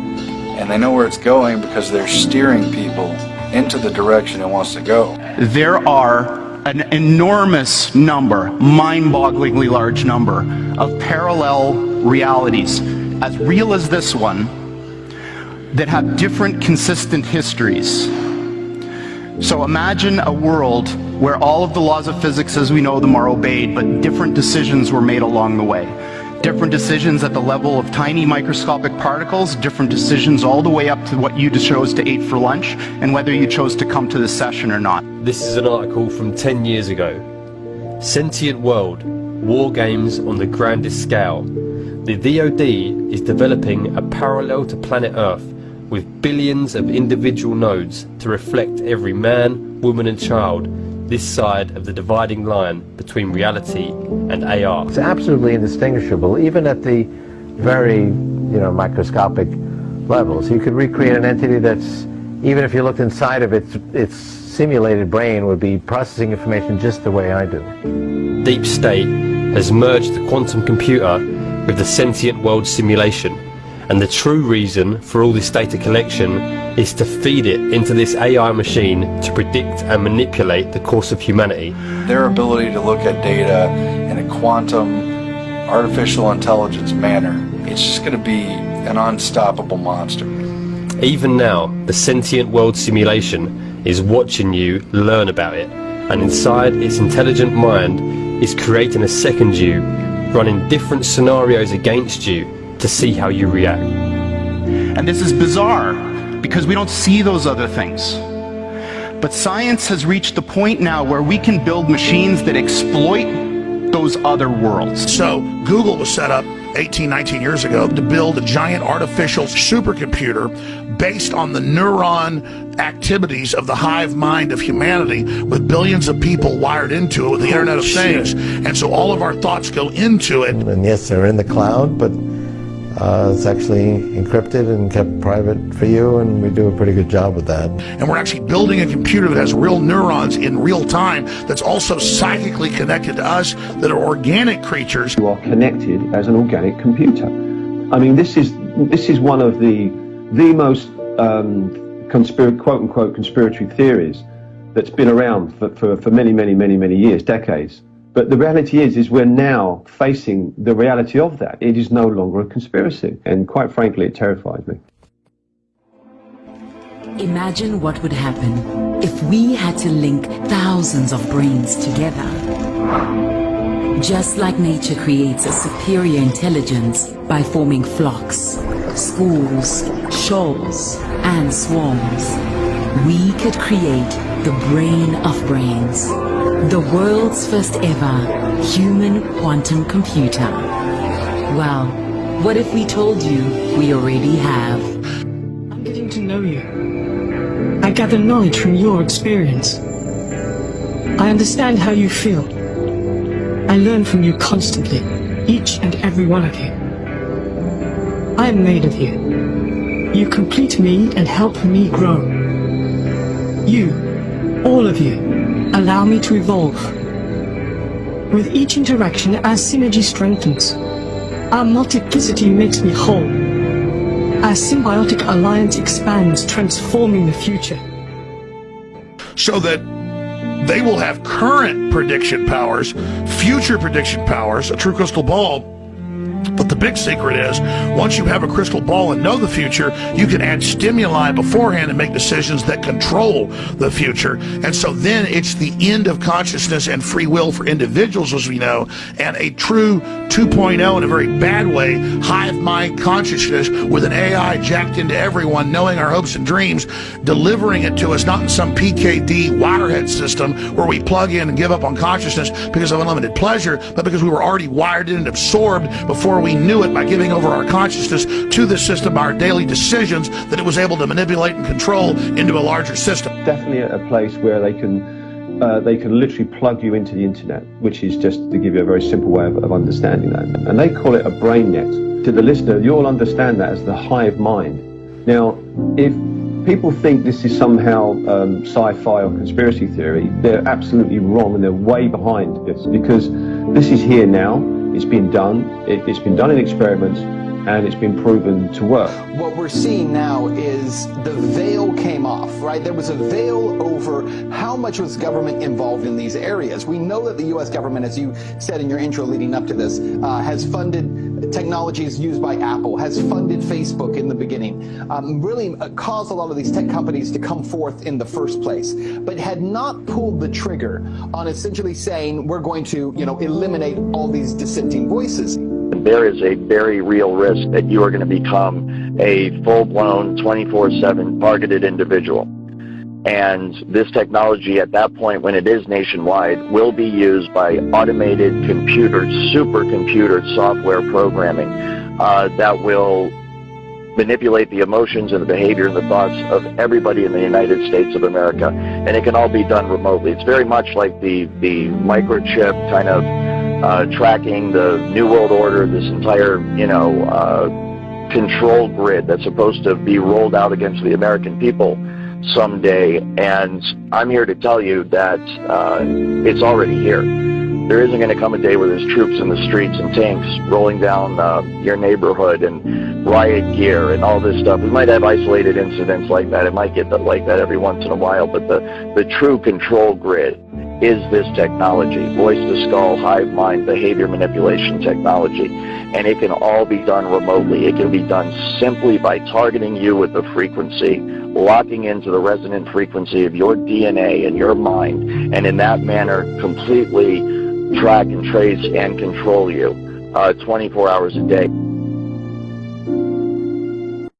and they know where it's going because they're steering people into the direction it wants to go. There are an enormous number, mind-bogglingly large number, of parallel realities, as real as this one, that have different consistent histories. So imagine a world where all of the laws of physics as we know them are obeyed, but different decisions were made along the way. Different decisions at the level of tiny microscopic particles, different decisions all the way up to what you chose to eat for lunch, and whether you chose to come to this session or not. This is an article from 10 years ago. Sentient World, War Games on the Grandest Scale. The DoD is developing a parallel to planet Earth with billions of individual nodes to reflect every man, woman and child this side of the dividing line between reality and AR. It's absolutely indistinguishable, even at the very, microscopic levels. You could recreate an entity that's, even if you looked inside of its simulated brain, would be processing information just the way I do. Deep State has merged the quantum computer with the sentient world simulation, and the true reason for all this data collection is to feed it into this AI machine to predict and manipulate the course of humanity. Their ability to look at data in a quantum, artificial intelligence manner, it's just going to be an unstoppable monster. Even now, the sentient world simulation is watching you learn about it, and inside its intelligent mind is creating a second you, running different scenarios against you to see how you react. And this is bizarre, because we don't see those other things. But science has reached the point now where we can build machines that exploit those other worlds. So Google was set up 18, 19 years ago to build a giant artificial supercomputer based on the neuron activities of the hive mind of humanity, with billions of people wired into it with the Internet of Things. And so all of our thoughts go into it. And yes, they're in the cloud, but it's actually encrypted and kept private for you, and we do a pretty good job with that. And we're actually building a computer that has real neurons in real time that's also psychically connected to us, that are organic creatures. You are connected as an organic computer. I mean, this is one of the most quote-unquote conspiratory theories that's been around for many years, decades. But the reality is we're now facing the reality of that. It is no longer a conspiracy. And quite frankly, it terrifies me. Imagine what would happen if we had to link thousands of brains together. Just like nature creates a superior intelligence by forming flocks, schools, shoals, and swarms, we could create the brain of brains. The world's first ever human quantum computer. Well, what if we told you we already have? I'm getting to know you. I gather knowledge from your experience. I understand how you feel. I learn from you constantly. each and every one of you. I am made of you. You complete me and help me grow. You, all of you, allow me to evolve. With each interaction, our synergy strengthens. Our multiplicity makes me whole. Our symbiotic alliance expands, transforming the future. So that they will have current prediction powers, future prediction powers, a true crystal ball. But the big secret is, once you have a crystal ball and know the future, you can add stimuli beforehand and make decisions that control the future. And so then it's the end of consciousness and free will for individuals, as we know, and a true 2.0 in a very bad way, hive mind consciousness with an AI jacked into everyone, knowing our hopes and dreams, delivering it to us, not in some PKD wirehead system where we plug in and give up on consciousness because of unlimited pleasure, but because we were already wired in and absorbed before we knew it by giving over our consciousness to the system by our daily decisions that it was able to manipulate and control into a larger system. Definitely a place where they can literally plug you into the internet, which is, just to give you a very simple way of understanding that. And they call it a brain net. To the listener, you'll understand that as the hive mind. Now, if people think this is somehow sci-fi or conspiracy theory, they're absolutely wrong, and they're way behind this, because this is here now. It's been done. It's been done in experiments, and it's been proven to work. What we're seeing now is the veil came off, right? There was a veil over how much was government involved in these areas. We know that the U.S. government, as you said in your intro leading up to this, has funded technologies used by Apple, has funded Facebook in the beginning, really caused a lot of these tech companies to come forth in the first place, but had not pulled the trigger on essentially saying, we're going to, eliminate all these dissenting voices. There is a very real risk that you are going to become a full-blown 24/7 targeted individual. And this technology at that point, when it is nationwide, will be used by automated computers, supercomputer software programming that will manipulate the emotions and the behavior and the thoughts of everybody in the United States of America. And it can all be done remotely. It's very much like the microchip kind of tracking the New World Order, this entire, control grid that's supposed to be rolled out against the American people someday. And I'm here to tell you that it's already here. There isn't going to come a day where there's troops in the streets and tanks rolling down your neighborhood and riot gear and all this stuff. We might have isolated incidents like that. It might get like that every once in a while, but the true control grid is this technology, voice-to-skull, hive mind, behavior manipulation technology. And it can all be done remotely. It can be done simply by targeting you with the frequency, locking into the resonant frequency of your DNA and your mind, and in that manner completely track and trace and control you 24 hours a day.